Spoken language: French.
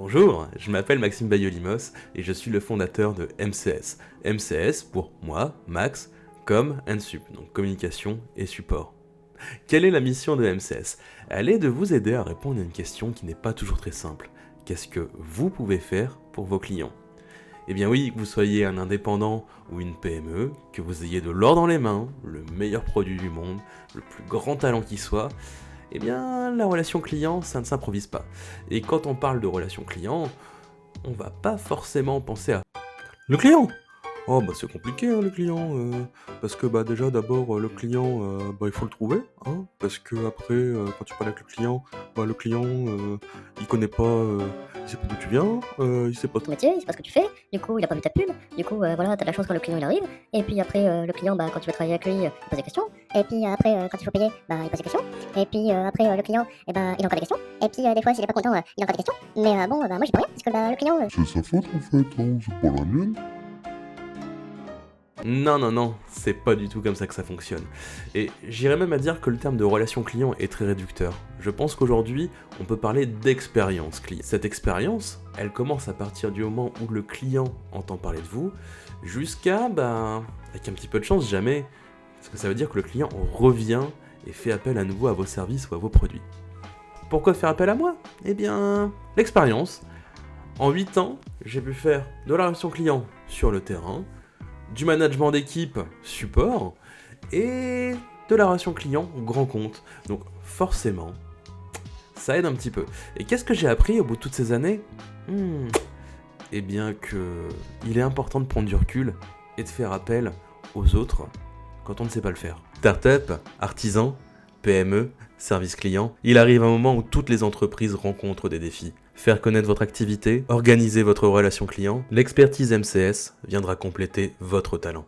Bonjour, je m'appelle Maxime Bayolimos et je suis le fondateur de MCS. MCS pour moi, Max, Com and Sup, donc communication et support. Quelle est la mission de MCS? Elle est de vous aider à répondre à une question qui n'est pas toujours très simple. Qu'est-ce que vous pouvez faire pour vos clients? Eh bien oui, que vous soyez un indépendant ou une PME, que vous ayez de l'or dans les mains, le meilleur produit du monde, le plus grand talent qui soit, eh bien la relation client, ça ne s'improvise pas. Et quand on parle de relation client, on va pas forcément penser à le client. Oh bah c'est compliqué hein, le client, parce que bah déjà d'abord le client bah il faut le trouver, hein, parce que après quand tu parles avec le client il connaît pas, il sait pas d'où tu viens, il sait pas ton métier, il sait pas ce que tu fais, du coup il a pas vu ta pub, du coup voilà, t'as de la chance quand le client il arrive, et puis après le client, quand tu veux travailler avec lui, il pose des questions, et puis après quand il faut payer, il pose des questions, et puis après le client, il a encore des questions, et puis des fois s'il est pas content, il a encore des questions, mais bon, moi j'y peux rien, parce que le client... C'est sa faute en fait, hein, c'est pas la mienne. Non, c'est pas du tout comme ça que ça fonctionne. Et j'irais même à dire que le terme de relation client est très réducteur. Je pense qu'aujourd'hui, on peut parler d'expérience client. Cette expérience, elle commence à partir du moment où le client entend parler de vous, jusqu'à, avec un petit peu de chance, jamais. Parce que ça veut dire que le client revient et fait appel à nouveau à vos services ou à vos produits. Pourquoi faire appel à moi? Eh bien, l'expérience. En 8 ans, j'ai pu faire de la relation client sur le terrain, du management d'équipe support et de la relation client grand compte. Donc forcément, ça aide un petit peu. Et qu'est-ce que j'ai appris au bout de toutes ces années? Eh bien que il est important de prendre du recul et de faire appel aux autres quand on ne sait pas le faire. Startup, artisan, PME, service client, il arrive un moment où toutes les entreprises rencontrent des défis. Faire connaître votre activité, organiser votre relation client, l'expertise MCS viendra compléter votre talent.